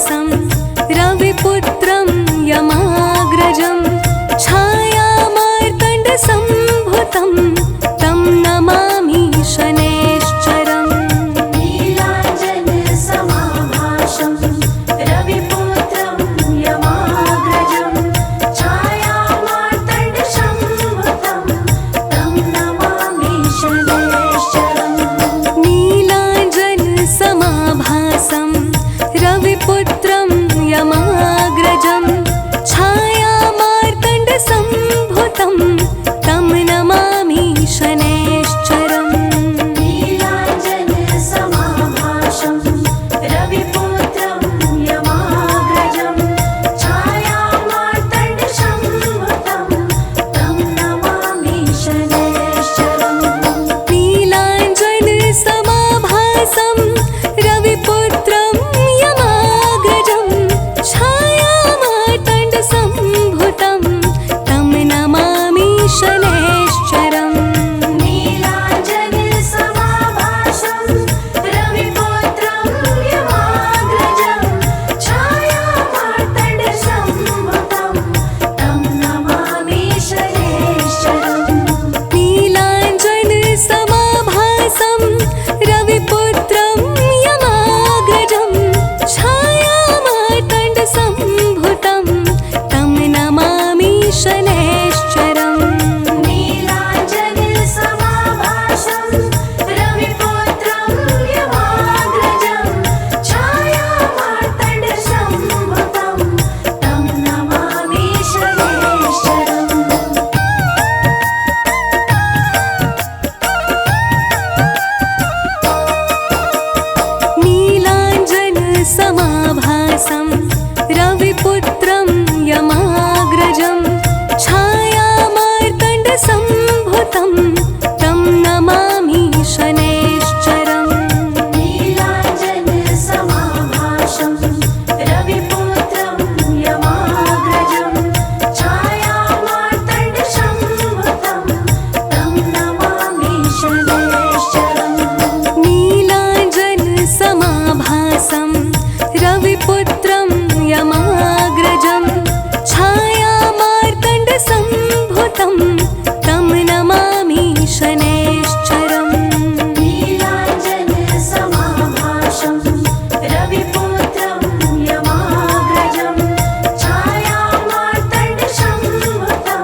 समाभासं रविपुत्रं यमाग्रजं छायामार्तण्डसम्भुतं तं नमामि शनैश्चरम्। नीलाञ्जनसमाभासं रविपुत्रं यमाग्रजं छायामार्तण्डसम्भुतं तं नमामि शनैश्चरम्। नीलाञ्जनसमाभासं रविपुत्रं यमाग्रजं छायामार्तण्डसम्भुतं तं नमामि शनैश्चरम्। नीलाञ्जनसमाभासं रविपुत्रं यमाग्रजं छायामार्तण्डसम्भुतं तं नमामि शनैश्चरम्। नीलाञ्जनसमाभासं रविपुत्रं यमाग्रजं छायामार्तण्डसम्भुतं तं नमामि शनैश्चरम्। नीलाञ्जनसमाभासं रविपुत्रं यमाग्रजं छायामार्तण्डसम्भुतं तं नमामि शनैश्चरम्। नीलाञ्जनसमाभासं रविपुत्रं यमाग्रजं छायामार्तण्डसम्भुतं तं नमामि शनैश्चरम्। नीलाञ्जनसमाभासं रविपुत्रं यमाग्रजं छायामार्तण्डसम्भुतं तं नमामि शनैश्चरम्। नीलाञ्जनसमाभासं रविपुत्रं यमाग्रजं छायामार्तण्डसम्भुतं तं नमामि शनैश्चरम्। नीलाञ्जनसमाभासं रविपुत्रं यमाग्रजं छायामार्तण्डसम्भुतं तं नमामि शनैश्चरम्। नीलाञ्जनसमाभासं रविपुत्रं यमाग्रजं छायामार्तण्डसम्भुतं तं नमामि शनैश्चरम्। नीलाञ्जनसमाभासं रविपुत्रं यमाग्रजं छायामार्तण्डसम्भुतं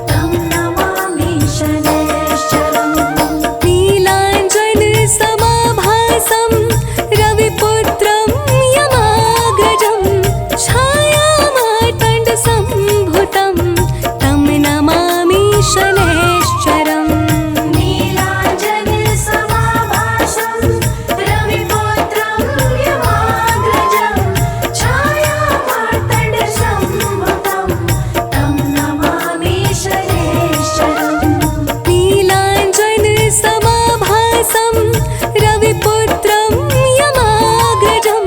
तं नमामि शनैश्चरम्। नीलाञ्जनसमाभासं रविपुत्रं यमाग्रजं छायामार्तण्डसम्भुतं तं नमामि शनैश्चरम्। नीलाञ्जनसमाभासं रविपुत्रं यमाग्रजं छायामार्तण्डसम्भुतं तं नमामि शनैश्चरम्। नीलाञ्जनसमाभासं रविपुत्रं यमाग्रजं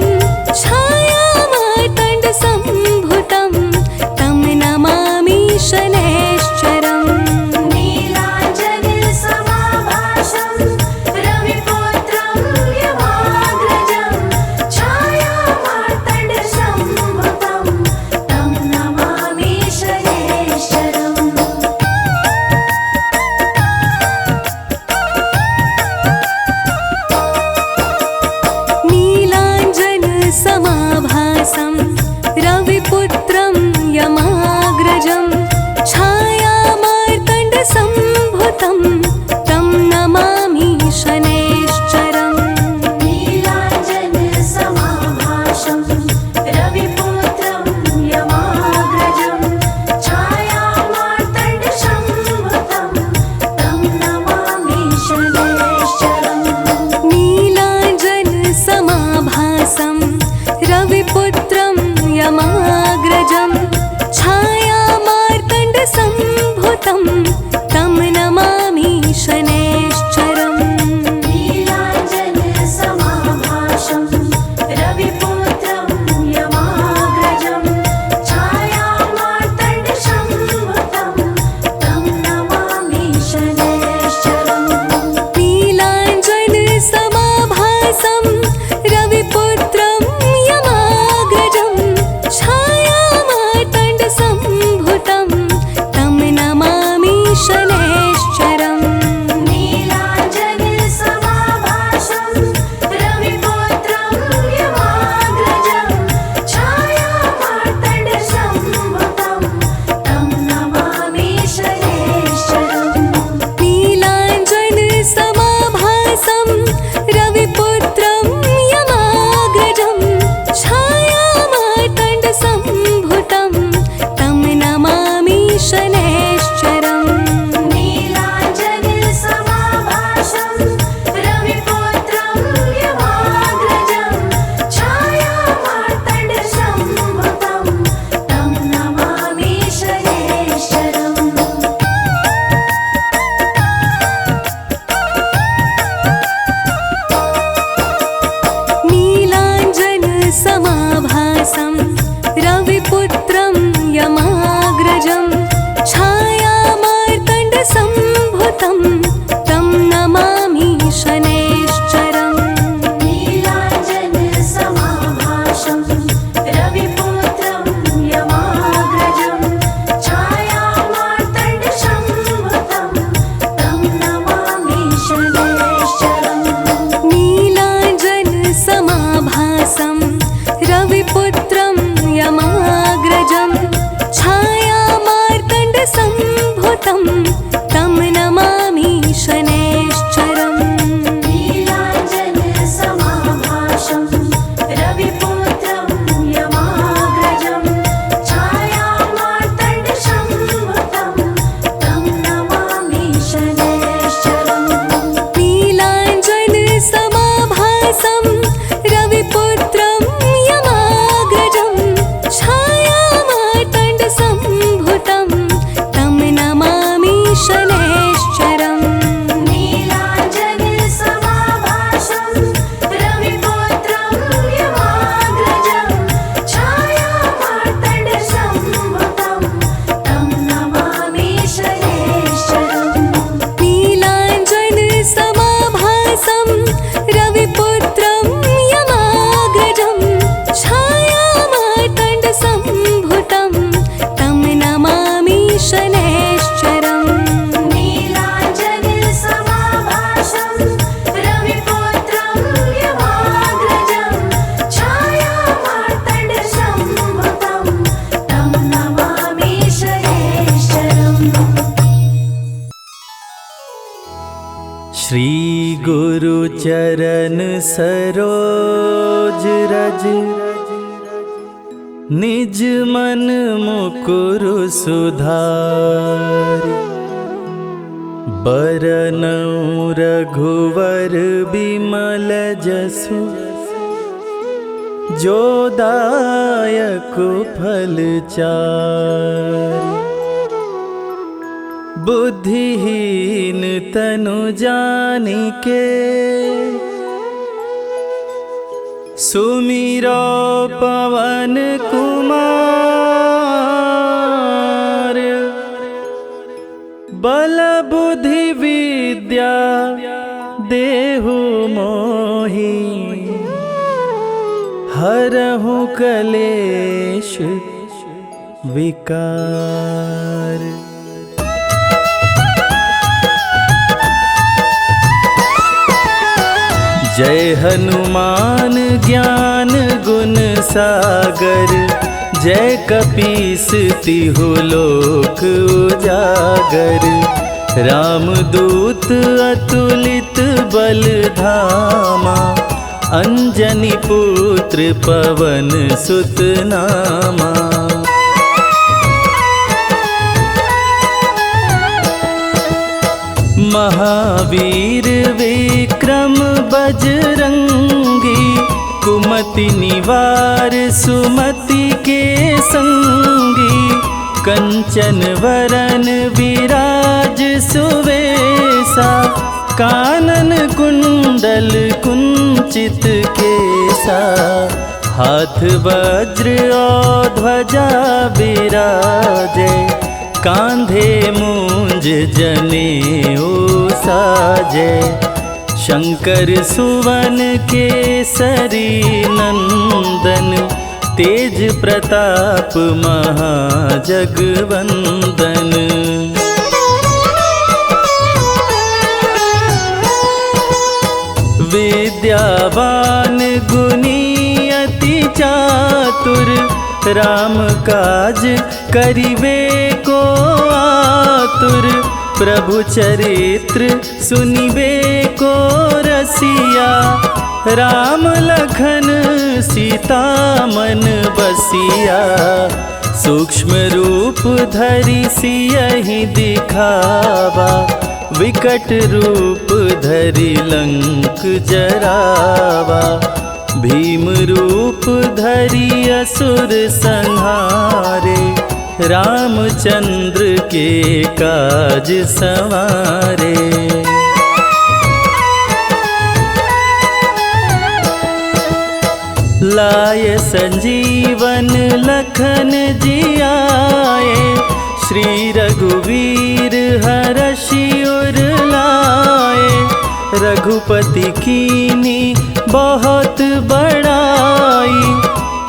छायामार्तण्डसम्भुतं तं नमामि शनैश्चरम्। नीलाञ्जनसमाभासं रविपुत्रं यमाग्रजं छायामार्तण्डसम्भुतं तं नमामि शनैश्चरम्। नीलाञ्जनसमाभासं रविपुत्रं यमाग्रजं छायामार्तण्डसम्भुतं तं नमामि शनैश्चरम्। नीलाञ्जनसमाभासं रविपुत्रं यमाग्रजं छायामार्तण्डसम्भुतं तं नमामि शनैश्चरम्। नीलाञ्जनसमाभासं रविपुत्रं तमनमामीशनेश्चरम् रविपुत्रं यमाग्रजं छायामार्तण्डसम्भुतं तं नमामि शनैश्चरम् नीलाञ्जनसमाभासं रविपुत्रं यमाग्रजं छायामार्तण्डसम्भुतं तं नमामि शनैश्चरम् नीलाञ्जनसमाभासं रविपुत्रं यमाग्रजं छायामार्तण्डसम्भुतं तं नमामि शनैश्चरम् नीलाञ्जनसमाभासं रविपुत्रं यमाग्रजं छायामार्तण्डसम्भुतं तं नमामि शनैश्चरम् नीलाञ्जनसमाभासं रविपुत्रं यमाग्रजं छायामार्तण्डसम्भुतं तं नमामि शनैश्चरम् नीलाञ्जनसमाभासं रविपुत्रं यमाग्रजं छायामार्तण्डसम्भुतं तं नमामि शनैश्चरम् नीलाञ्जनसमाभासं रविपुत्रं यमाग्रजं छायामार्तण्डसम्भुतं तं नमामि शनैश्चरम् नीलाञ्जनसमाभासं रविपुत्रं यमाग्रजं छायामार्तण्डसम्भुतं तं नमामि शनैश्चरम् श्री गुरु चरण सरोज रज निज मन मुकुरु सुधारि बरनउँ रघुवर बिमल जसु जो दायक फल चारि बुद्धिहीन तनु जानिके सुमिरो पवन कुमार बल बुद्धि विद्या देहु मोहि हरहु कलेश विकार। जय हनुमान ज्ञान गुण सागर जय कपीस तिहु लोक उजागर रामदूत अतुलित बल धामा अंजनी पुत्र पवन सुत नामा। महावीर विक्रम बजरंगी कुमति निवार सुमति के संगी कंचन वरन विराज सुवेसा कानन कुंडल कुंचित केसा हाथ वज्र और ध्वजा विराजे कांधे मूंज जनेऊ साजे शंकर सुवन केसरी नंदन तेज प्रताप महाजगवंदन। विद्यावान गुणी अति चातुर राम काज करिवे को आतुर प्रभु चरित्र सुनिवे को रसिया राम लखन सीता मन बसिया सूक्ष्म रूप धरि सियहि दिखावा विकट रूप धरि लंक जरावा भीम रूप धरि असुर संहारे रामचंद्र के काज सवारे। लाय संजीवन लखन जियाए, श्री रघुवीर हरषि उर लाए। रघुपति कीनी बहुत बड़ाई,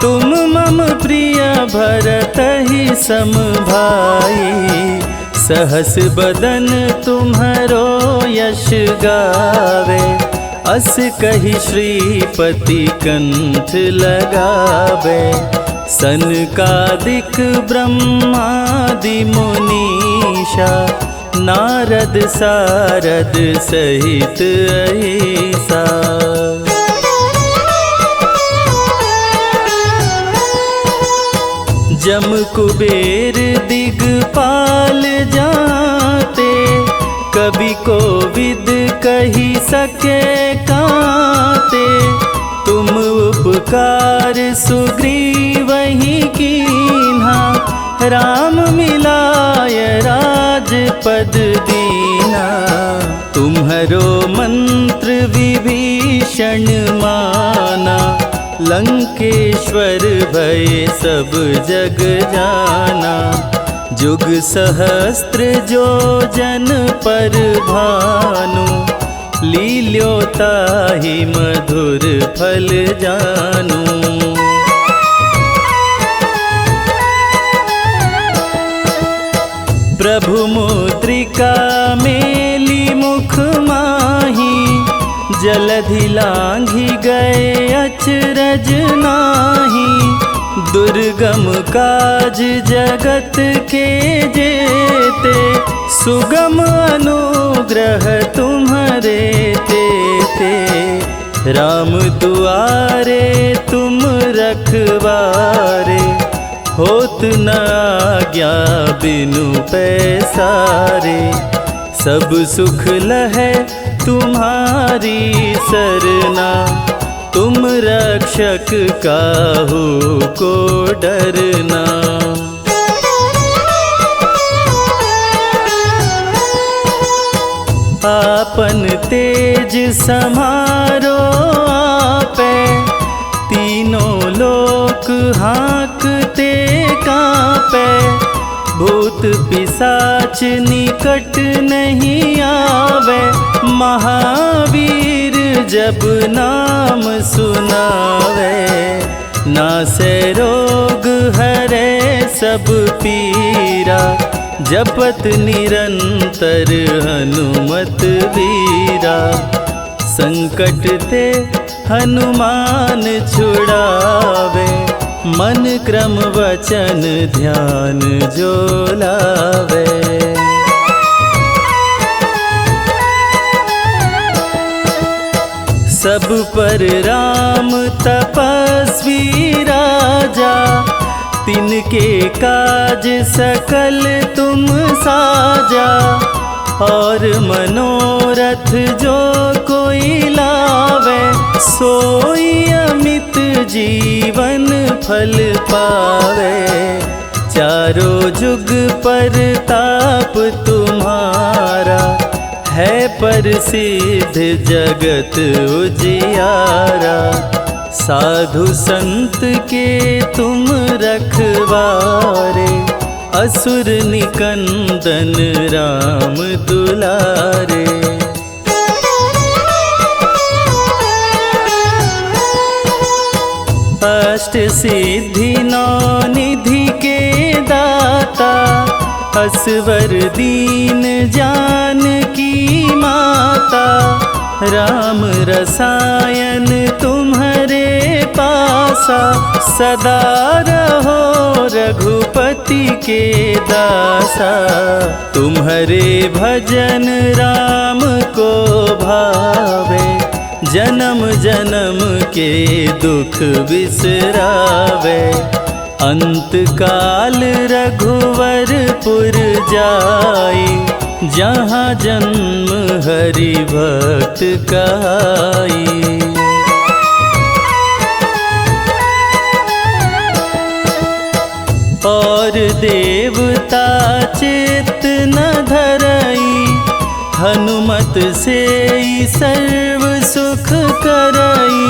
तुम मम प्रिय भरत ही सम भाई। सहस बदन तुम्हरो यश गावे, अस कहि श्रीपति कंठ लगावे। सनकादिक ब्रह्मादि मुनीषा, नारद सारद सहित अहिसा। जम कुबेर दिगपाल जाते, कवि कोविद कही सके काते। तुम उपकार सुग्रीवहि कीन्हा, राम मिलाय राजपद दीना। तुम्हरो मंत्र विभीषण माना, लंकेश्वर भय सब जग जाना। जुग सहस्त्र जो जन पर भानु, लील्योताहि मधुर फल जानू। प्रभु मुद्रिका मेली मुख माही, जलधि लांघि गए अचरज नाही। दुर्गम काज जगत के जेते, सुगम अनुग्रह तुम्हरे तेते। राम दुआरे तुम रखवारे, होत न आज्ञा बिनु पैसारे। सब सुख लहै तुम्हारी सरना, तुम रक्षक काहू को डरना। आपन तेज समारो आपे, तीनों लोक हाँकते कांपे। भूत पिशाच निकट नहीं आवे, महावीर जब नाम सुनावे। नासै रोग हरै सब पीरा, जपत निरंतर हनुमत वीरा। संकट ते हनुमान छुड़ावे, मन क्रम वचन ध्यान जो लावे। सब पर राम तपस्वी राजा, तिनके काज सकल तुम साजा। और मनोरथ जो कोई लावे, सोई अमित जीवन फल पावे। चारों जुग पर ताप तुम्हारा, है प्रसिद्ध जगत उजियारा। साधु संत के तुम रखवारे, असुर निकंदन राम दुलारे। अष्ट सिद्धि नौ निधि के दाता, असवर दीन जानकी माता। राम रसायन तुम्हारे पासा, सदा रहो रघुपति के दासा। तुम्हारे भजन राम को भावे, जन्म जन्म के दुख बिसरावे। अंत काल रघुवरपुर जाई, जहाँ जन्म हरि भक्त कहाई। और देवता चित्त न धरई, हनुमत से सर्व सुख करई।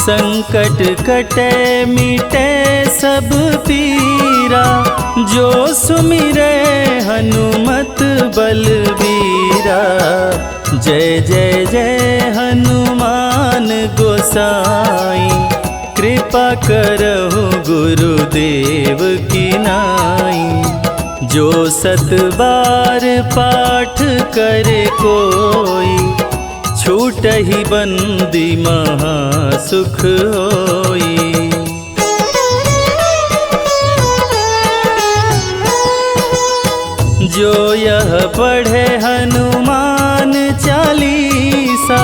संकट कटे मिटे सब पीरा, जो सुमिरे हनुमत बलबीरा। जय जय जय हनुमान गोसाई, कृपा करहु गुरुदेव की नाई। जो 7 बार पाठ करे कोई, छूटहि बंदी महा सुख होई। जो यह पढ़े हनुमान चालीसा,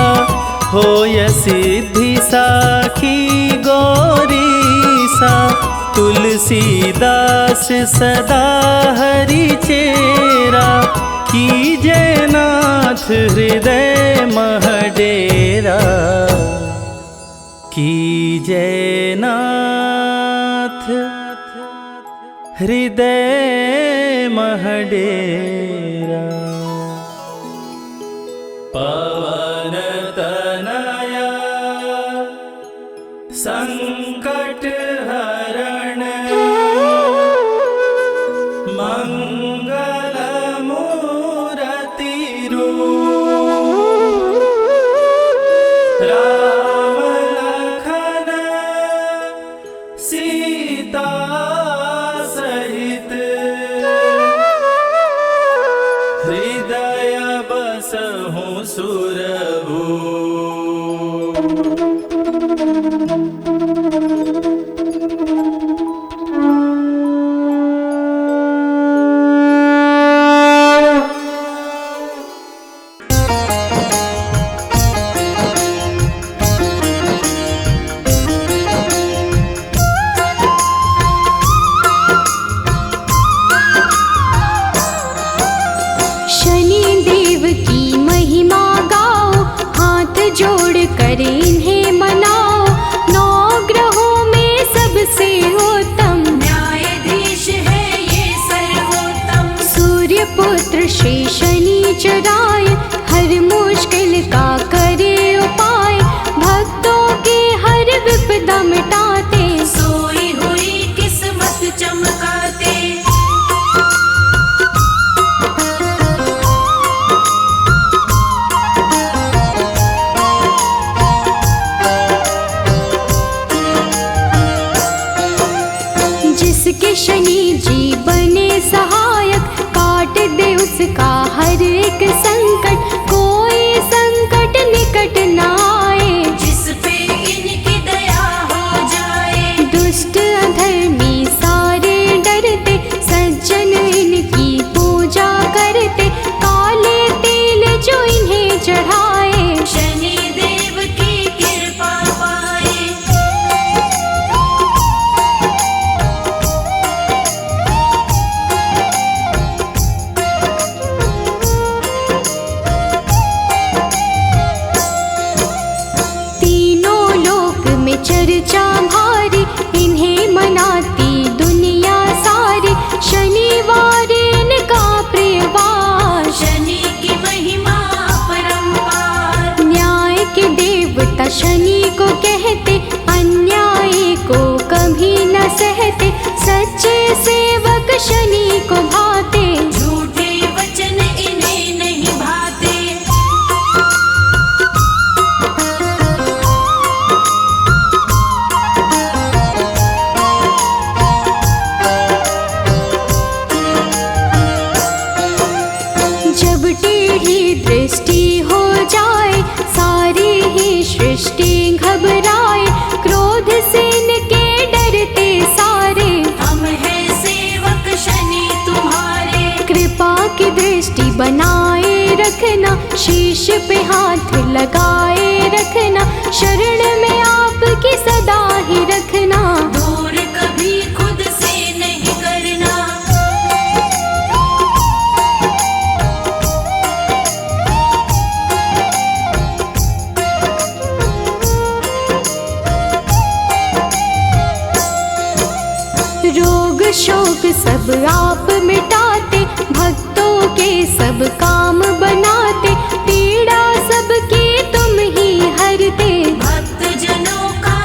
होय सिद्धि साखी गौरीसा। तुलसीदास सदा हरि चेरा, कीजय नाथ हृदय मह डेरा। कीजय नाथ हृदय मह डेरा। पवन तनया संकट हरण, मंगल मूरति रूप। राम लखन सीता सहित, हृदय बसहु सुरभूप। कर इन्हें मनाओ, 9 ग्रहों में सबसे उत्तम न्यायाधीश है ये सर्वोत्तम। सूर्य पुत्र श्री शनिचराय, हर मुश्किल का करे उपाय। भक्तों की हर विपदा मिटाते, सोई हुई किस्मत चमकाते। जिसके शनि जी बने सहायक, काट दे उसका हर एक संकट। कोई संकट निकट न आए, जिस पे इनकी दया हो जाए। दुष्ट अधर्मी सारे डरते, सज्जन इनकी पूजा करते। काले तेल जो इन्हें चढ़ाए, शनि देव की कृपा पाए। चर्चा भारी, इन्हें मनाती दुनिया सारी। शनिवार इनका प्रियवार, शनि की महिमा परंपार। न्याय के देवता शनि को कहते, अन्याय को कभी न सहते। सच्चे सेवक शनि को भाते, झूठे वचन इन्हें नहीं भाते। जब टेढ़ी दृष्टि हो जाए, सारी ही सृष्टि घबराए। क्रोध से इनके डरते सारे, हम हैं सेवक शनि तुम्हारे। कृपा की दृष्टि बनाए रखना, शीश पे हाथ लगाए रखना। शरण में आपकी सदा ही रखना, दूर कभी खुद से नहीं करना। रोग शोक सब आप मिटाते, भक्तों के सब काम बनाते। पीड़ा सबकी तुम ही हरते, भक्त जनों का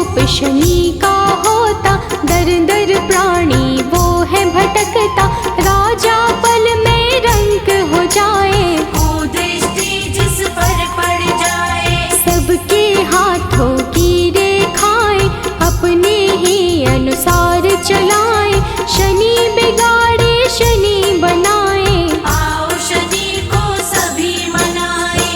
कोप शनि का होता, दर दर प्राणी वो है भटकता, राजा पल में रंक हो जाए, कुदृष्टि जिस पर पड़ जाए। सबके हाथों की रेखाएं अपने ही अनुसार चलाए, शनि बिगाड़े शनि बनाए, आओ शनि को सभी मनाए।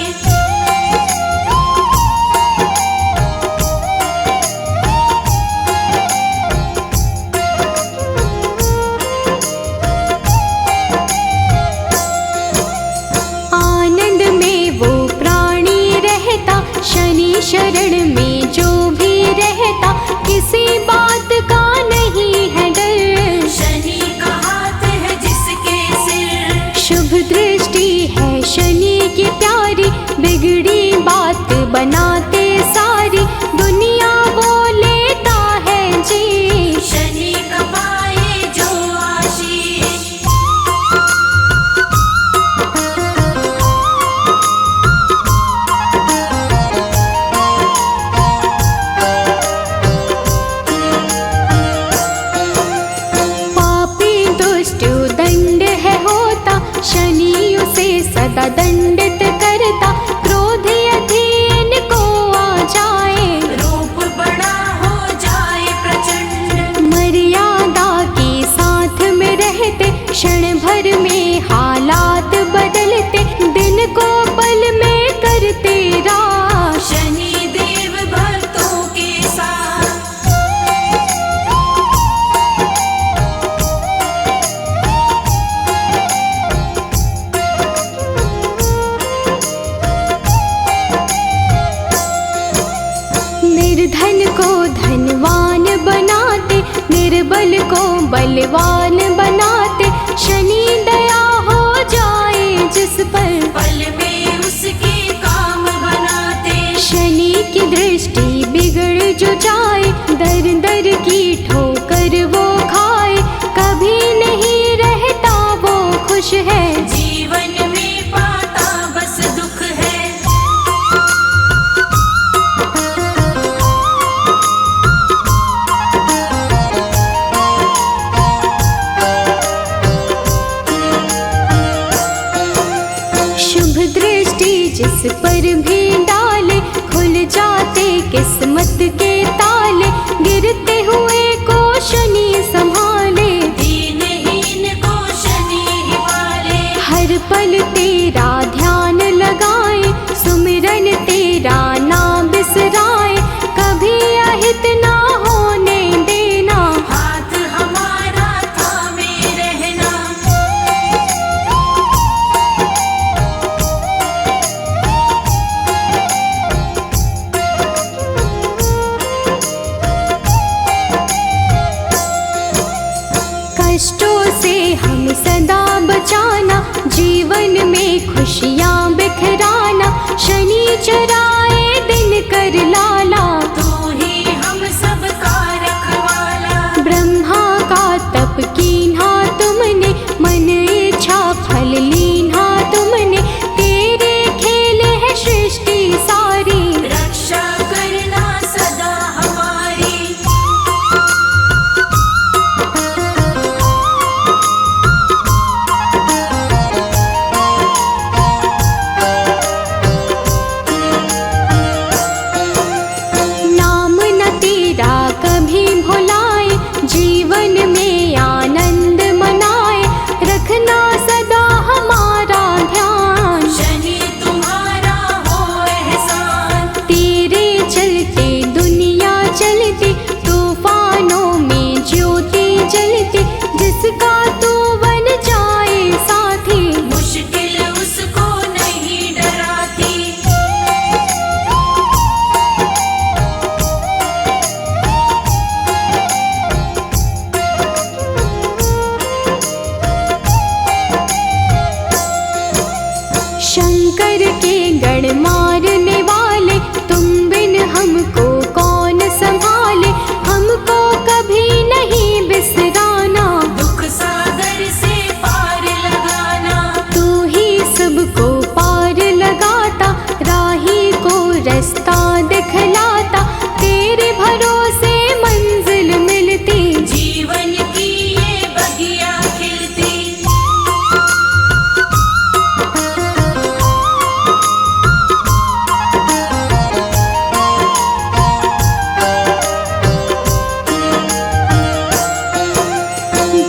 आनंद में वो प्राणी रहता, शनि शरण में जो भी रहता, किसी बात का नहीं है डर, शनि का हाथ है जिसके सिर, शुभ दृष्टि है शनि की प्यारी, बिगड़ी बात बनाते सारी, दुनिया वो लेता है जी, शनि का पाए जो आशीष। पापी दुष्ट दंड है होता, शनि उसे सदा दंडित करता, क्रोध अधीन को आ जाए, रूप बड़ा हो जाए प्रचंड, मर्यादा के साथ में रहते, क्षण भर में हालात बदलते, दिन को पल में करते राश, शनि देव भक्तों के साथ। निर्धन को धनवान बनाते, निर्बल को बलवान बनाते, शनि दया हो जाए जिस पर, पल में उसके काम बनाते, शनि की दृष्टि बिगड़ जो जाए, दर दर की ठोकर वो खाए, कभी नहीं रहता वो खुश है, जीवन में पाता बस दुख है। शुभ दृष्टि जिस पर भी डाले, खुल जाते किस्मत के ताले, गिरते हुए को शनि संभाले, दीनहीन को शनि ही पाले, हर पल तेरा ध्यान लगाए, सुमिरन तेरा ना बिसराए, कभी अहित ना होने देना, हाथ हमारा थामे रहना। कष्टों से हम सदा बचाना, जीवन में खुशियाँ बिखराना, शनि चराए दिन कर लाला, तू ही हम सबका रखवाला, ब्रह्मा का तप कीन्हा तुमने, मन इच्छा फल लीन्हा तुमने, तेरे खेल है सृष्टि सारी, रक्षा करना सदा हमारी।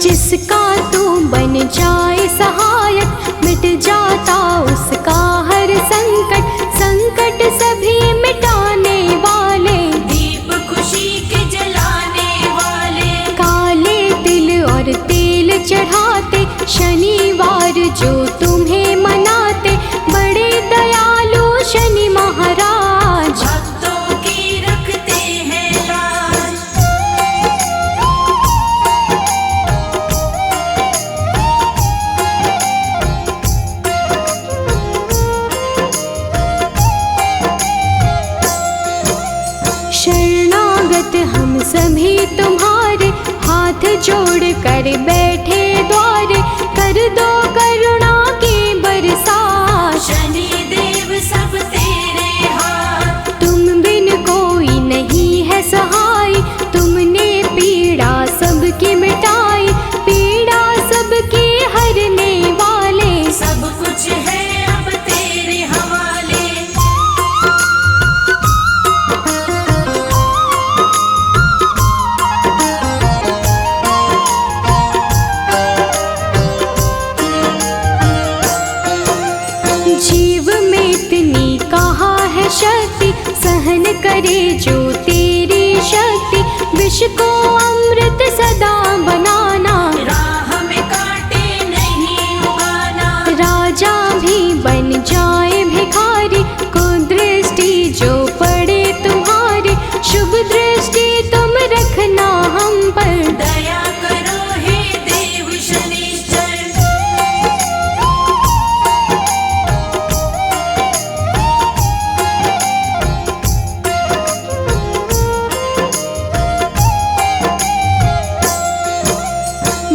जिसका तू बन जाए सहायक, मिट जाता उसका हर संकट। संकट सभी मिटाने वाले, दीप खुशी के जलाने वाले, काले तिल और तेल चढ़ाते, शनिवार जो तुम्हें मनाते, बड़े दयालु शनि महाराज। भक्तों की रखते हैं लाज। शरणागत हम सभी तुम्हारे, हाथ जोड़ कर बैठे द्वारे, कर दो करुणा की बरसात। शनि देव सब तेरे हाथ, तुम बिन कोई नहीं है सहाय, तुमने पीड़ा सबकी मिटाई, पीड़ा सबकी हरने वाले। सब कुछ है अब तेरे हवाले। जीव में इतनी कहाँ है शक्ति, सहन करे जो तेरी शक्ति, विष को अमृत सदा बनाना, राह में कांटे नहीं उगाना, राजा भी बन जाए भिखारी, कुदृष्टि जो पड़े तुम्हारी, शुभ दृष्टि तुम रखना हम पर। दया करो हे देव शनिश्चर।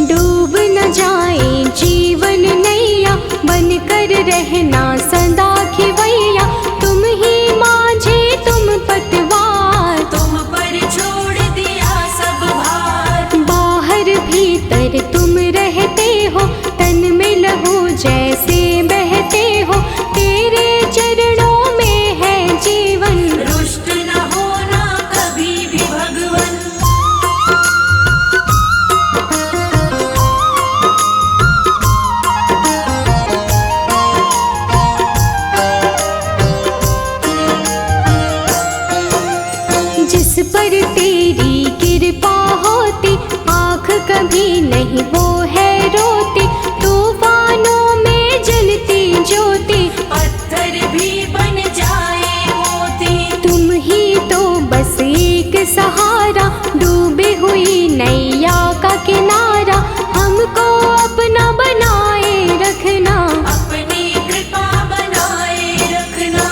डूब न जाए जीवन नैया, बन कर रहना सदा खिवैया, तुम ही माझे तुम पतवार, तुम पर छोड़ दिया सब भार। बाहर भीतर तुम रहते हो, तन में लहू जैसे बहते हो, तेरे चरणों में है जीवन। रुष्ट न होना कभी भी भगवन। जिस पर तेरी कृपा होती, आँख कभी नहीं वो है रोती, तूफानों में जलती ज्योति, पत्थर भी बन जाए मोती। तुम ही तो बस एक सहारा, डूबी हुई नैया का किनारा, हमको अपना बनाए रखना। अपनी कृपा बनाए रखना।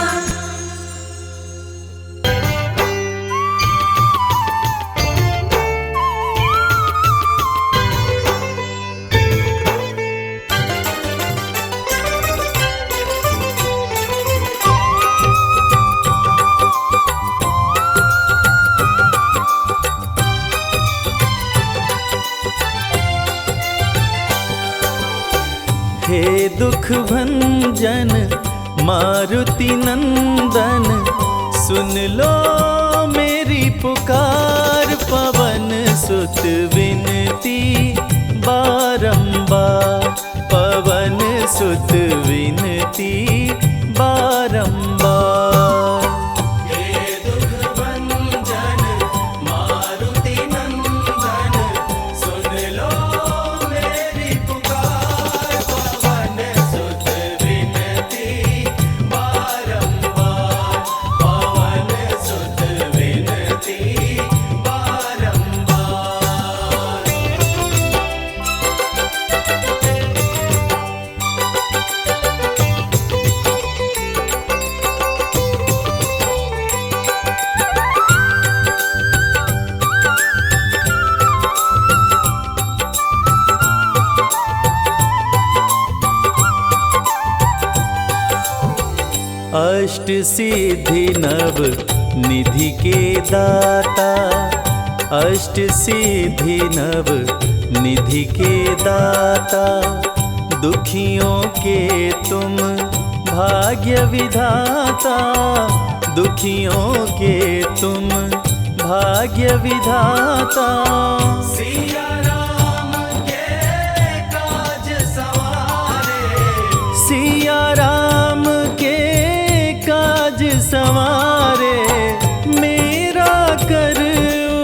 हे दुख भंजन मारुति नंदन, सुन लो मेरी पुकार, पवन सुत विनती बारंबार, पवन सुत विनती बारंबार। हे दुख भंजन मारुति नंदन, सुन लो मेरी पुकार, पवन सुत विनती बारंबार, पवन सुत विनती बारंबार। अष्ट सिद्धि नव निधि के दाता, अष्ट सिद्धि नव निधि के दाता, दुखियों के तुम भाग्य विधाता, दुखियों के तुम भाग्य विधाता। सिया राम के संवारे, मेरा कर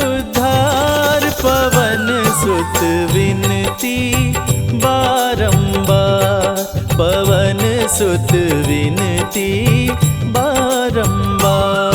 उद्धार। पवन सुत विनती बारंबार, पवन सुत विनती बारंबार।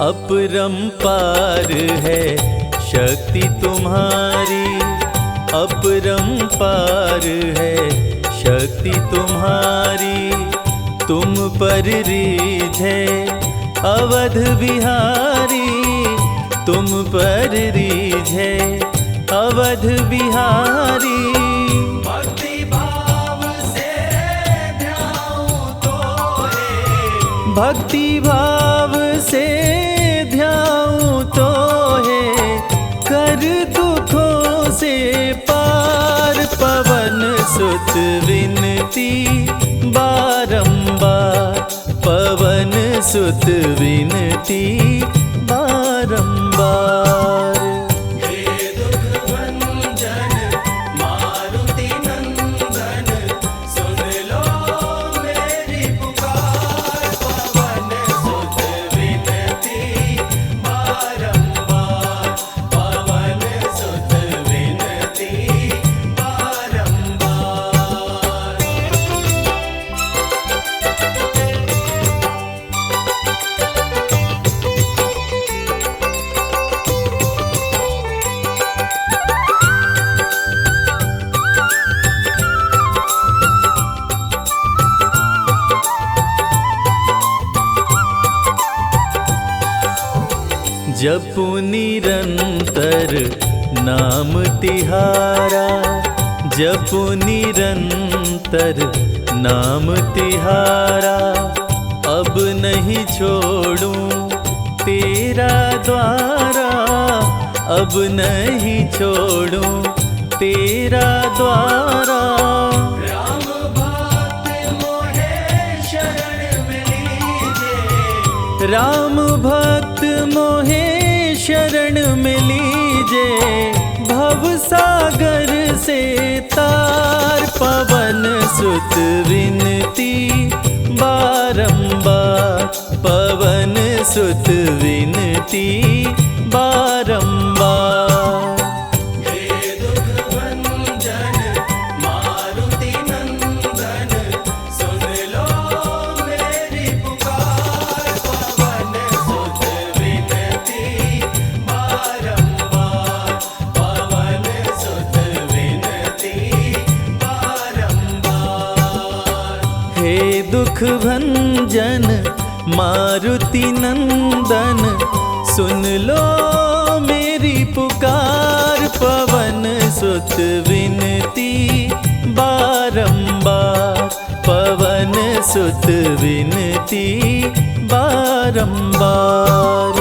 अपरंपार है शक्ति तुम्हारी, अपरंपार है शक्ति तुम्हारी। तुम पर रीझे अवध बिहारी, तुम पर रीझे अवध बिहारी। भक्ति भाव से ध्याऊं तोहे, भक्ति भाव से ध्याऊं तोहे, कर दुखों से पार। पवन सुत विनती बारंबार, पवन सुत विनती बारंबार। जपु निरंतर नाम तिहारा, जपु निरंतर नाम तिहारा। अब नहीं छोड़ूं तेरा द्वारा, अब नहीं छोड़ूं तेरा द्वारा। राम भक्त मोहे शरण में लीजे, राम भक्त मोहे शरण में लीजे। भव सागर से तार, पवन सुत विनती बारंबार, पवन सुत विनती बारंबार। दुख भंजन मारुति नंदन, सुन लो मेरी पुकार। पवन सुत विनती बारंबार, पवन सुत विनती बारंबार।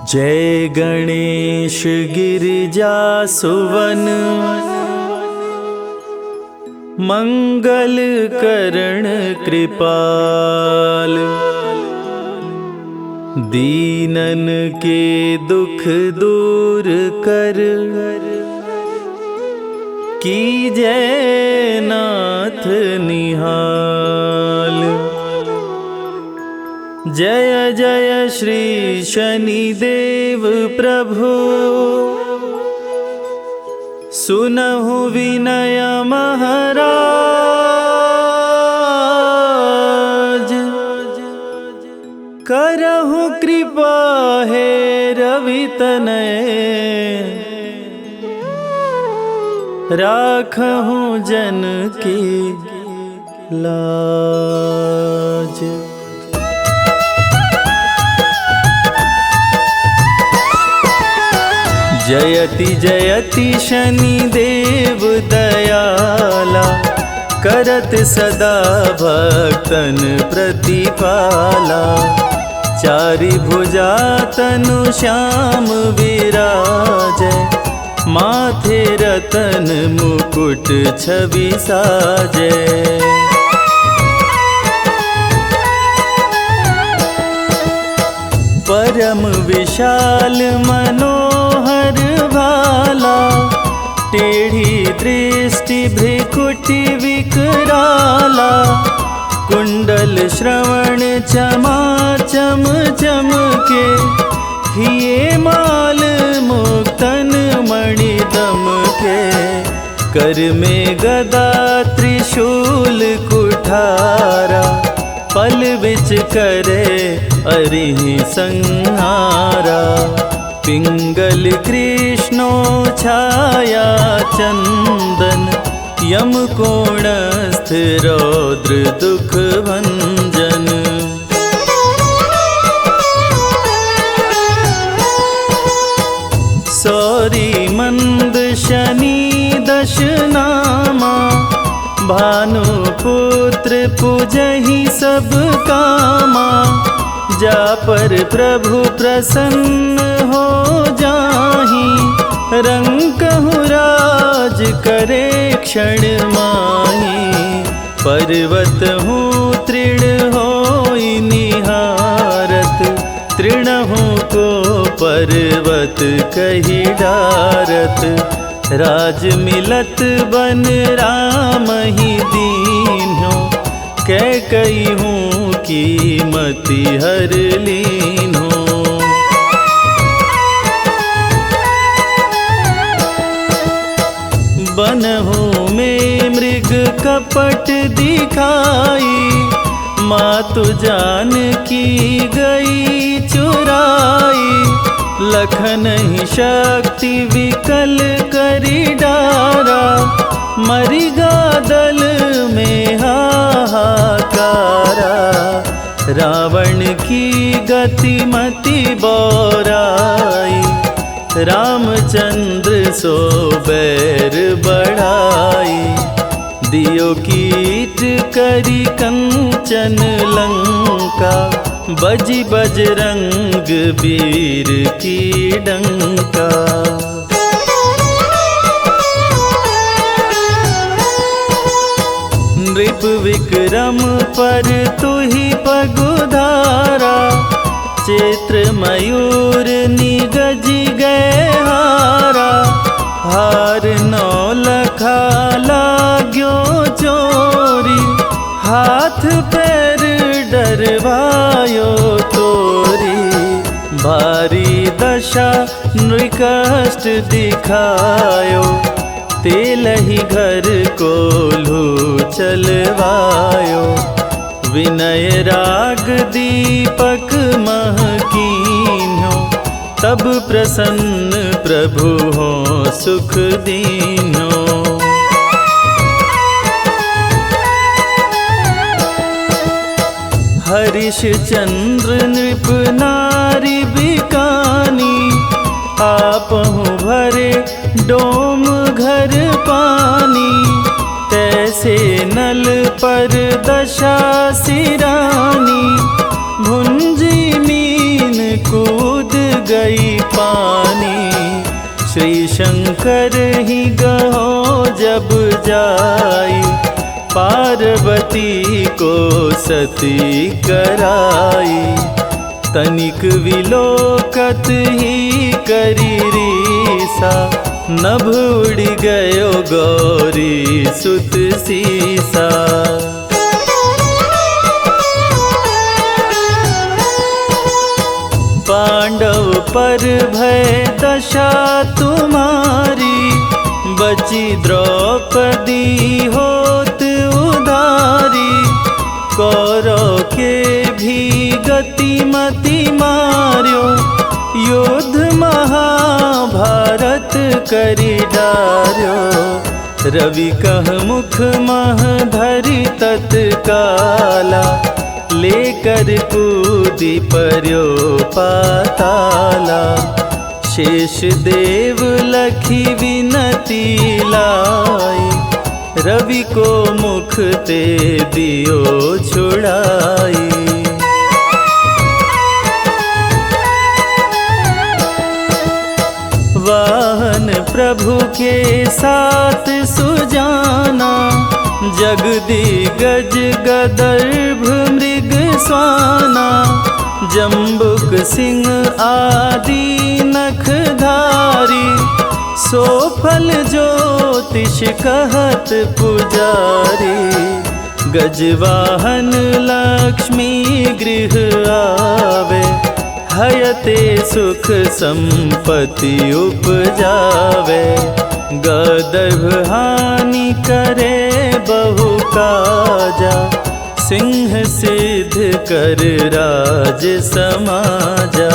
जय गणेश गिरिजा सुवन, मंगल करण कृपाल। दीनन के दुख दूर कर, कीजय नाथ निहाल। जय जय श्री शनिदेव प्रभु, सुनहु विनय महाराज। करहु कृपा हे रवि तनय, राखहूँ जन की लाज। जयति जयति शनि देव दयाला, करत सदा भक्तन प्रतिपाला। चारि भुजा तनु श्याम विराजै, माथे रतन मुकुट छवि साजै। परम विशाल मनोहर भाला, टेढ़ी दृष्टि भ्रिकुटि विकराला। कुंडल श्रवण चमाचम चमके, हिये माल मुक्तन मणि दमके। कर में गदा त्रिशूल कुठारा, पल बिच करे अरिहि संहारा। पिंगल कृष्णो छाया चंदन, यम कोणस्थ रौद्र दुख भंजन। सौरी मंद शनि दश नामा, भानुपुत्र पूजहि सब कामा। जा पर प्रभु प्रसन्न हो जाहि, रंकहु राज करे क्षण माहि। पर्वत हूँ तृण होई निहारत, तृणहु को पर्वत कहि डारत। राज मिलत बन राम ही दीन्हो, कैकई हूँ कीमति हर लीन्हो। बनहु में मृग कपट दिखाई, मातु जानकी गई चुराई। लखन ही शक्ति विकल करी डारा, मरिगा दल में हाहाकारा। रावण की गति मति बौराई, रामचंद्र सो बैर बढ़ाई। दियो कीट करी कंचन लंका, बजी बजरंग वीर की डंका। नृप विक्रम पर तुहि पगुधारा, चित्र मयूर निगजी गए हारा। हार नौलखा लाग्यो चोरी, हाथ पैर डरवायो तोरी। भारी दशा नृकष्ट दिखायो, तेलहि घर कोल्हू चलवायो। विनय राग दीपक महकीन्हो, तब प्रसन्न प्रभु हो सुख दीन्हो। हरिश चंद्र नृप नारी बिकानी, आपहु भरे डोम घर पानी। तैसे नल पर दशा सिरानी, भुंजी मीन कूद गई पानी। श्री शंकर ही गहो जब जाई, पार्वती को सती कराई। तनिक विलोकत ही करी रीसा, नभ उड़ गयो गौरी सुत सीसा। पांडव पर भय दशा तुम्हारी, बची द्रौपदी होत उधारी। कौरव के भी गति मति मार्यो, युद्ध महाभारत करी डार्यो। रवि कह मुख मह धरि तत्काला, लेकर कूदी पर्यो पाताला। शेष देव लखी विनती लाई, रवि को मुख ते दियो छुड़ाई। वाहन प्रभु के साथ सुजाना, जगदिगज गदर्भ मृग स्वाना। जम्बुक सिंह आदि नखधारी, सो फल ज्योतिष कहत पुजारी। गजवाहन लक्ष्मी गृह आवे, हयते सुख संपत्ति उपजावे। गदर्भ हानि करे बहु काजा, सिंह सिद्ध कर राज समाजा।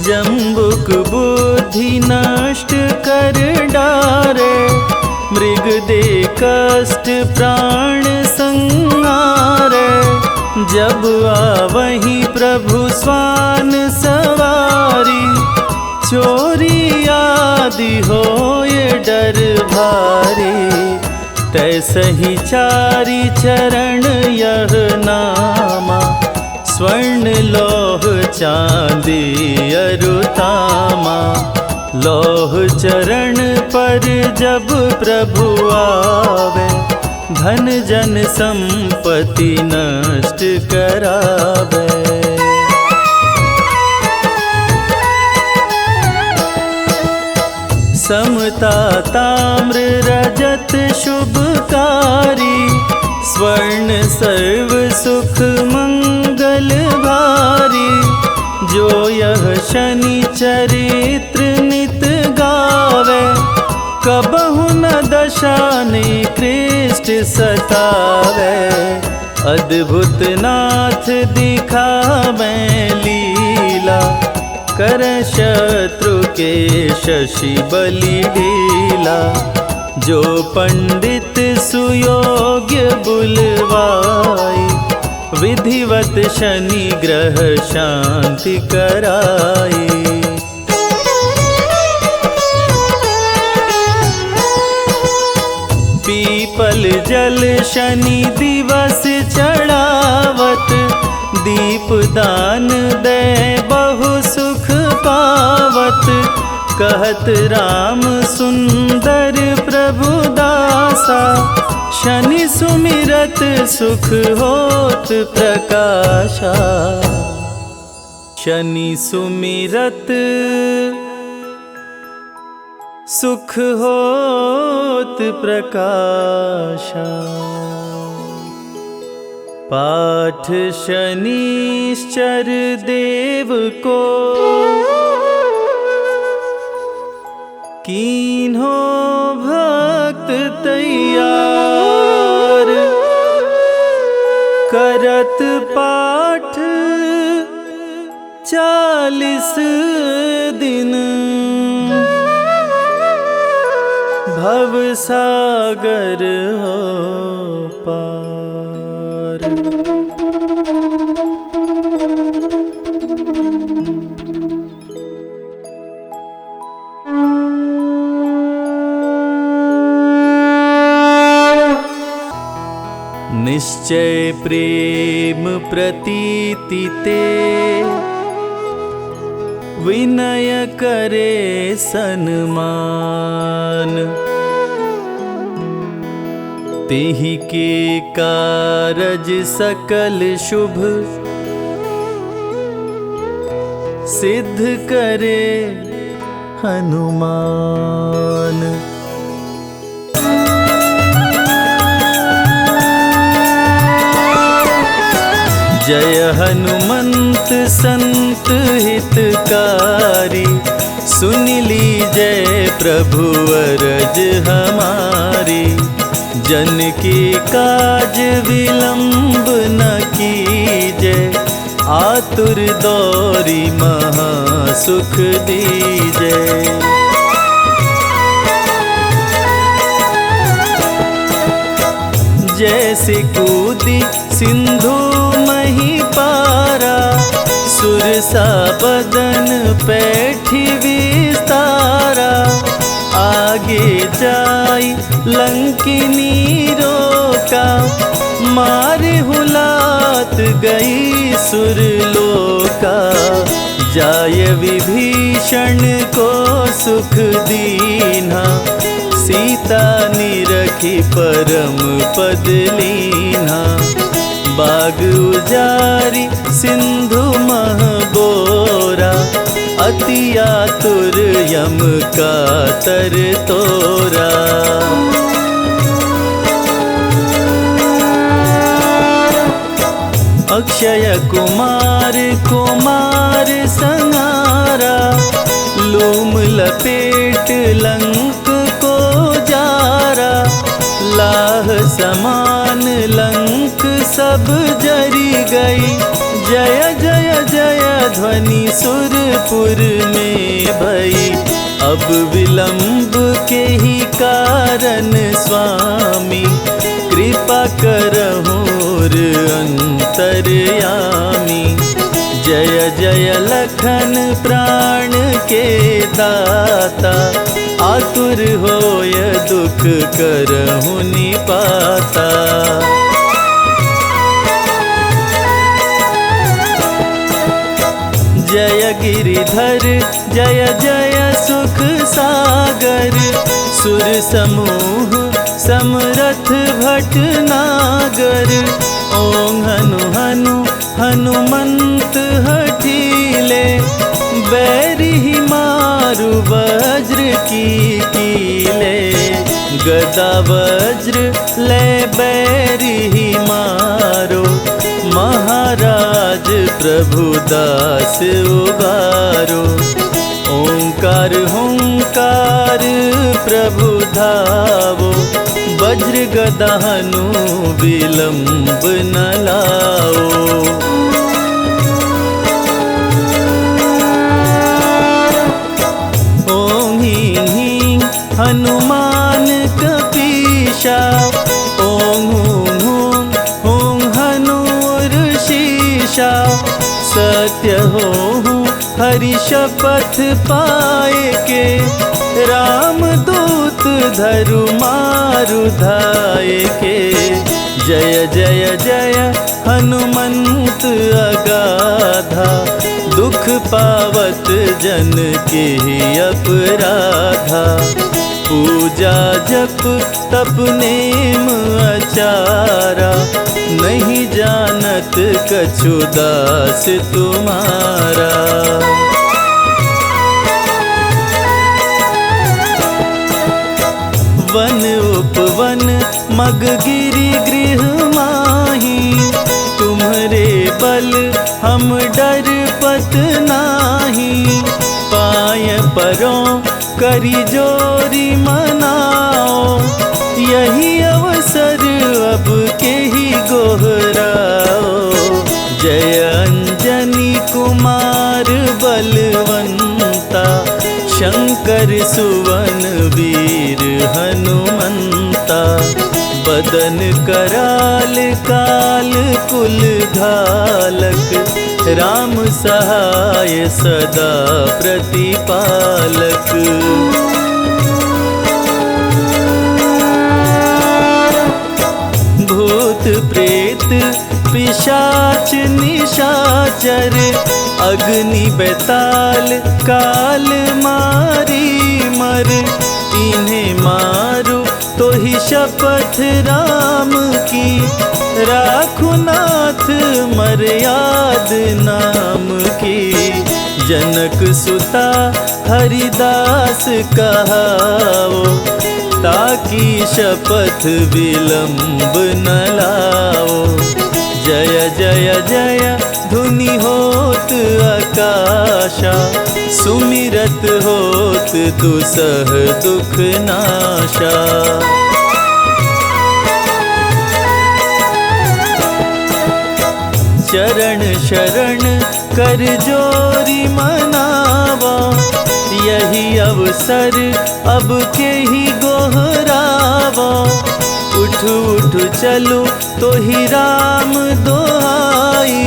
जम्बुक बुद्धि नष्ट कर डारे, मृग दे कष्ट प्राण संहारे। जब आवहि प्रभु स्वान सवारी, चोरी आदि होए डर भारी। तैसहि चारि चरण यह नामा, स्वर्ण लौह चांदी अरुतामा। लौह चरण पर जब प्रभु आवे, धन जन संपत्ति नष्ट करावे। समता ताम्र रजत शुभकारी, स्वर्ण सर्व सुख मंगल भारी। जो यह शनि चरित्र नित गावे, कबहु न दशा निकृष्ट सतावे। अद्भुत नाथ दिखावे लीला, कर शत्रु के शशि बलि लीला। जो पंडित सुयोग्य बुलवाई, विधिवत शनि ग्रह शांति कराई। पीपल जल शनि दिवस चढ़ावत, दीप दान दे बहु सुख पावत। कहत राम सुंदर प्रभु दासा, शनि सुमिरत सुख होत प्रकाशा। शनि सुमिरत सुख होत प्रकाशा। पाठ शनिश्चर देव को, कीन्हो भक्त तैयार। करत पाठ 40 दिन, भव सागर हो पार। निश्चय प्रेम प्रतीति ते, विनय करे सन्मान। तेहि के कारज सकल शुभ, सिद्ध करे हनुमान। जय हनुमंत संत हितकारी, सुन लीजय प्रभु अरज हमारी। जन की काज विलंब न कीजय, आतुर दौरी महासुख दीजे। जैसे कूदी सिंधु मही पारा, सुरसा बदन पैठी विस्तारा। आगे जाई लंकिनी रोका, मारे हुलात गई सुरलोका। जाय विभीषण को सुख दीन्हा, सीता निरखी परम पद लीन्हा। बाग उजारी सिंधु मह बोरा, अति आतुर यम का तर तोरा। अक्षय कुमार कुमार संहारा, लूम लपेट लंक को जारा। लाह समान लंक सब जरी गई, जय जय जय ध्वनि सुरपुर में भई। अब विलंब के ही कारण स्वामी, कृपा करहुर अंतर्यामी। जय जय लखन प्राण के दाता, आतुर होय दुख करहु निपाता। जय गिरिधर जय जय सुख सागर, सुर समूह समरथ भटनागर। ओं हनु हनु हनुमंत हठीले, बैरी मारु वज्र की कीले। गदा वज्र ले बैरी मारो, महाराज प्रभुदास उबारो। ओंकार हुंकार प्रभु धावो, वज्र गदा हनु विलंब न लाओ। ओं हीं हीं हनुमान कपीशा, ओं हूं हूं हूं हनुर शीशा। सत्य हो हरि शपथ पाए के, राम दूत धरु मारु धाय के। जय जय जय हनुमंत अगाधा, दुख पावत जन के अपराधा। पूजा जप तप नेम आचारा, नहीं जानत कछु दास तुम्हारा। वन उपवन मग गिरि गृह माही, तुम्हरे बल हम डर पत नाही। पाय परों करी जोरी मनाओ, यही अवसर अब के ही गोहराओ। जय अंजनी कुमार बलवंता, शंकर सुवन वीर हनुमंता। बदन कराल काल कुल घालक, राम सहाय सदा प्रतिपालक। भूत प्रेत पिशाच निशाचर, अग्नि बेताल काल मारी मर। इन्हें मारो तो ही शपथ राम की, राखु नाथ मर्याद नाम की। जनक सुता हरिदास कहाओ, ताकि शपथ विलंब न लाओ। जय जय जय धुनि होत आकाशा, सुमिरत होत दुसह दुख नाशा। चरण शरण कर जोरी मनावा, यही अवसर अब के ही गोहरावा। उठ उठ चलो तो ही राम दोहाई,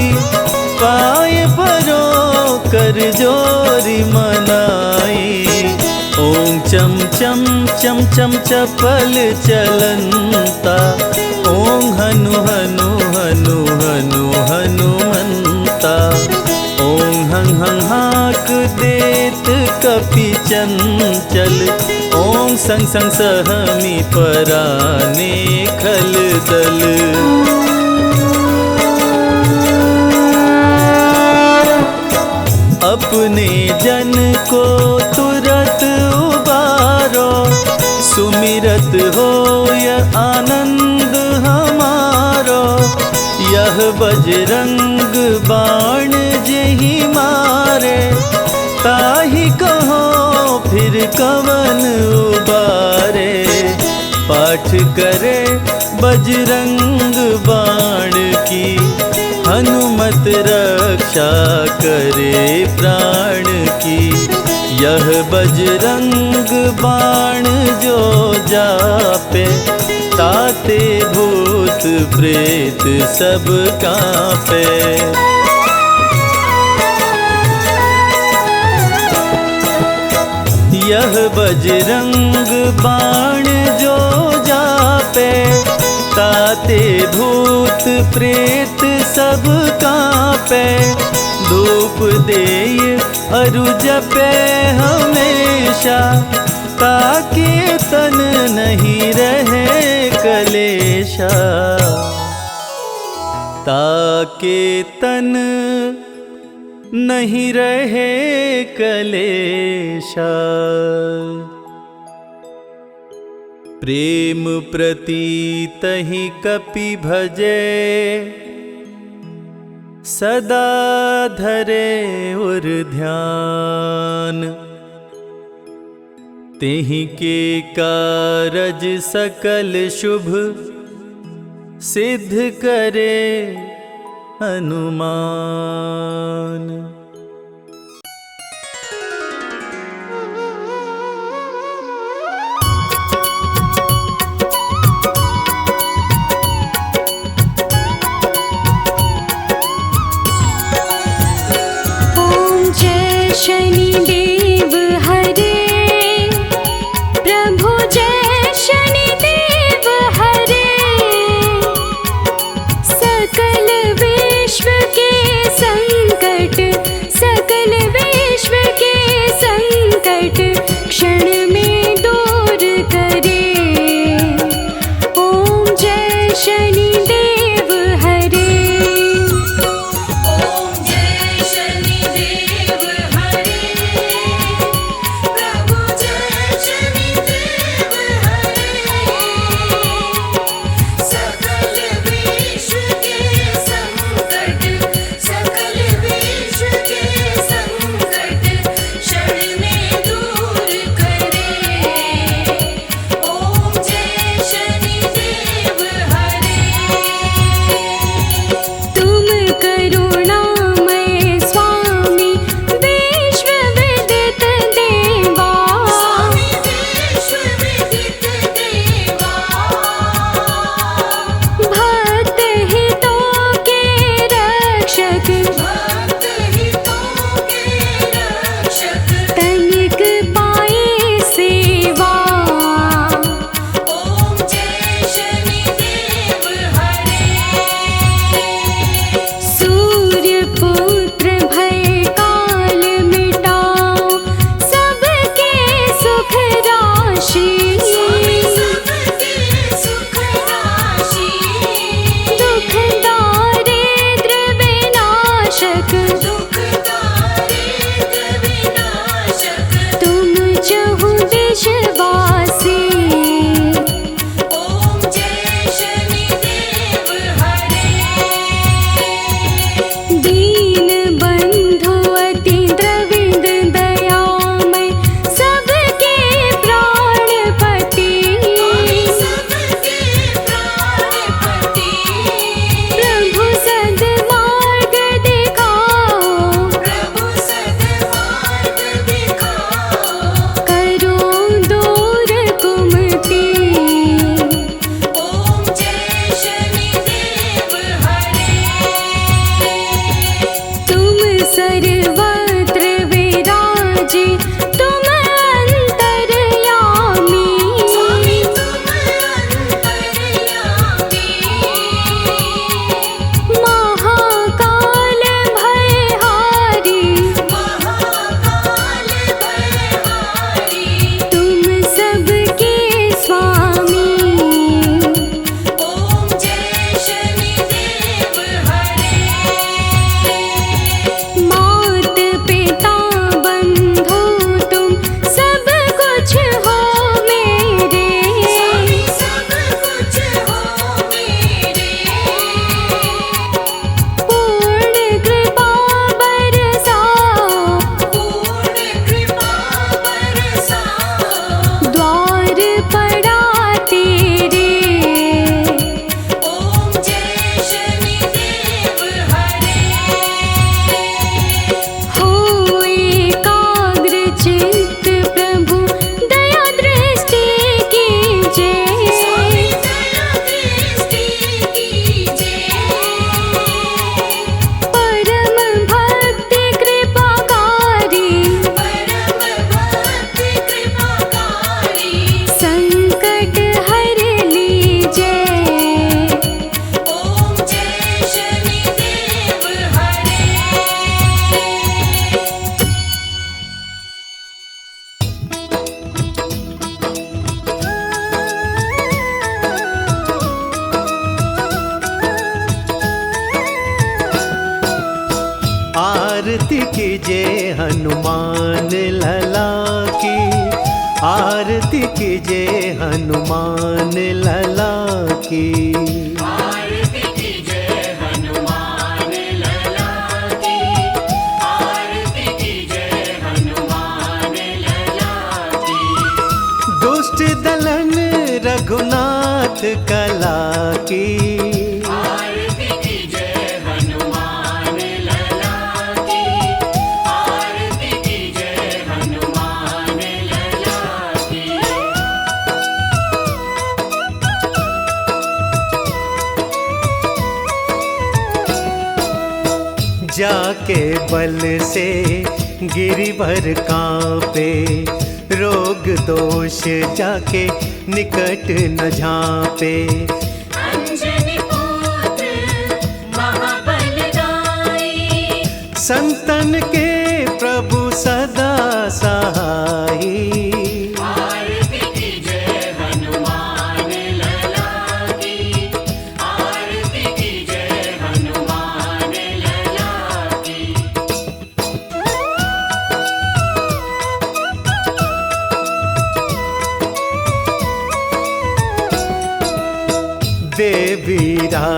पाए परो कर जोरी मनाई। ओम चम चम चम चम चपल चलंता, ओम हनु हनु हनु हनु हनुमंता। ओम हं हं हाक देत कपि चंचल, ओम संग संग सहमी पराने खल दल। अपने जन को तुरत उबारो, सुमिरत होय आनंद हमारो। यह बजरंग बाण जेहि मारे, ताहि कहो फिर कवन उबारे। पाठ करे बजरंग बाण की, हनुमत रक्षा करे प्राण की। यह बजरंग बाण जो जापे, ताते भूत प्रेत सब कांपे। यह बजरंग बाण जो जापे, ताते भूत प्रेत सब कांपे। धूप देय अरु जपे हमेशा, ताके तन नहीं रहे कलेशा। ताके तन नहीं रहे कलेशा। प्रेम प्रतीत ही कपि भजे, सदा धरे उर ध्यान। तेहि के कारज सकल शुभ, सिद्ध करे हनुमान। शनि देव हरे, प्रभु जय शनि देव हरे। सकल विश्व के संकट आरती कीजिए हनुमान लला की, आरती कीजिए हनुमान लला की। आरती कीजिए हनुमान लला की, आरती कीजिए हनुमान लला की। दुष्ट दलन रघुनाथ कला की, आरती कीजिए हनुमान लला की, आरती कीजिए हनुमान लला की। जाके बल से गिरिवर कांपे, रोग दोष जाके निकट न झांपे। अंजनी पुत्र महाबलदाई, संतन के प्रभु सदा सहाई। आरती कीजिए हनुमान लला की, आरती कीजिए हनुमान लला की। देवीरा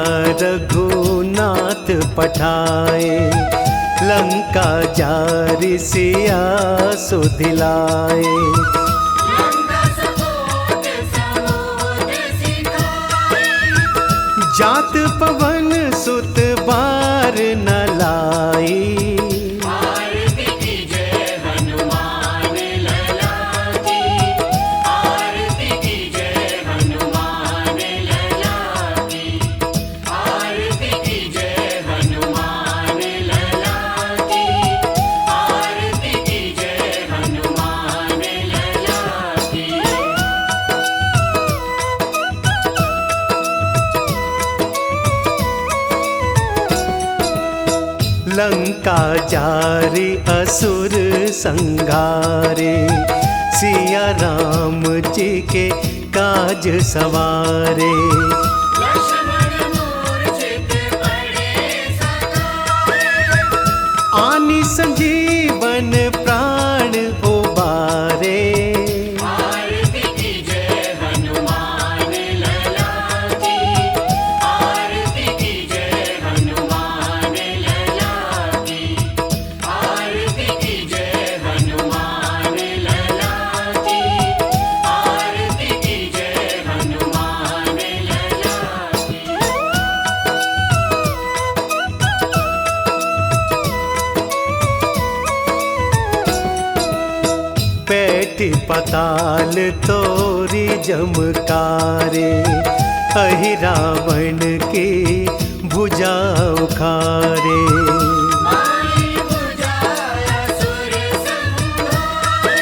रघुनाथ पठाए, लंका जारि सिया सुधिलाए। लंका सपोत समुद्र सिखाए, जात पवन सुत बार न लाई। आरती कीजिए हनुमान लला की, आरती कीजिए हनुमान लला की, आरती कीजिए हनुमान लला की, आरती कीजिए हनुमान लला की। लंका जारी असुर संघारे, सिया राम जी के काज सवारे। लक्ष्मण मूर्छित पड़े सकाए, आनी संजीवन प्राण उबारे। आरती कीजिए हनुमान लला की, आरती कीजिए हनुमान लला की, आरती कीजिए हनुमान लला की, आरती कीजिए हनुमान लला की। पैठ पताल तोरी जमकारे, अहि रावण की भुजा उखारे। माई बुझाय असुर संहारे,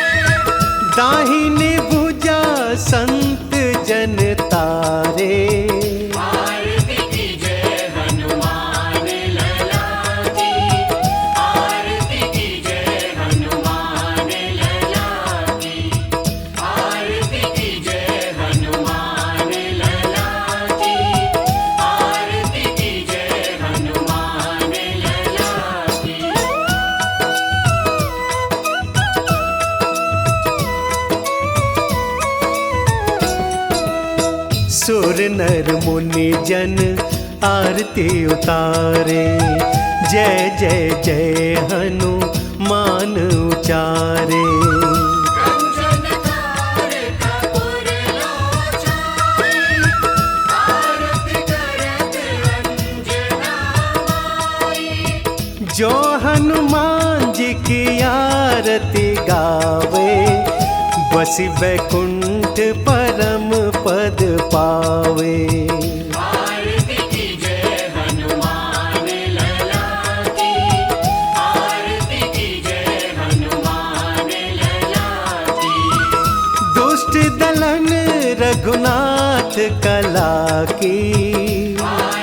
दाहिनी भुजा संत जन तारे। आरती कीजिए हनुमान लला की, आरती कीजिए हनुमान लला की, आरती कीजिए हनुमान लला की, आरती कीजिए हनुमान लला की। सुर नर मुनि जन आरती उतारे, जय जय जय हनुमान उचारे। कंचन थार कपूर लोचन, आरती करत अंजना माई। जो हनुमान जी की आरती गावे, बसी वैकुंठ परम पद पावे। आरती कीजिए हनुमान लला की, आरती कीजिए हनुमान लला की। दुष्ट दलन रघुनाथ कला की, आरती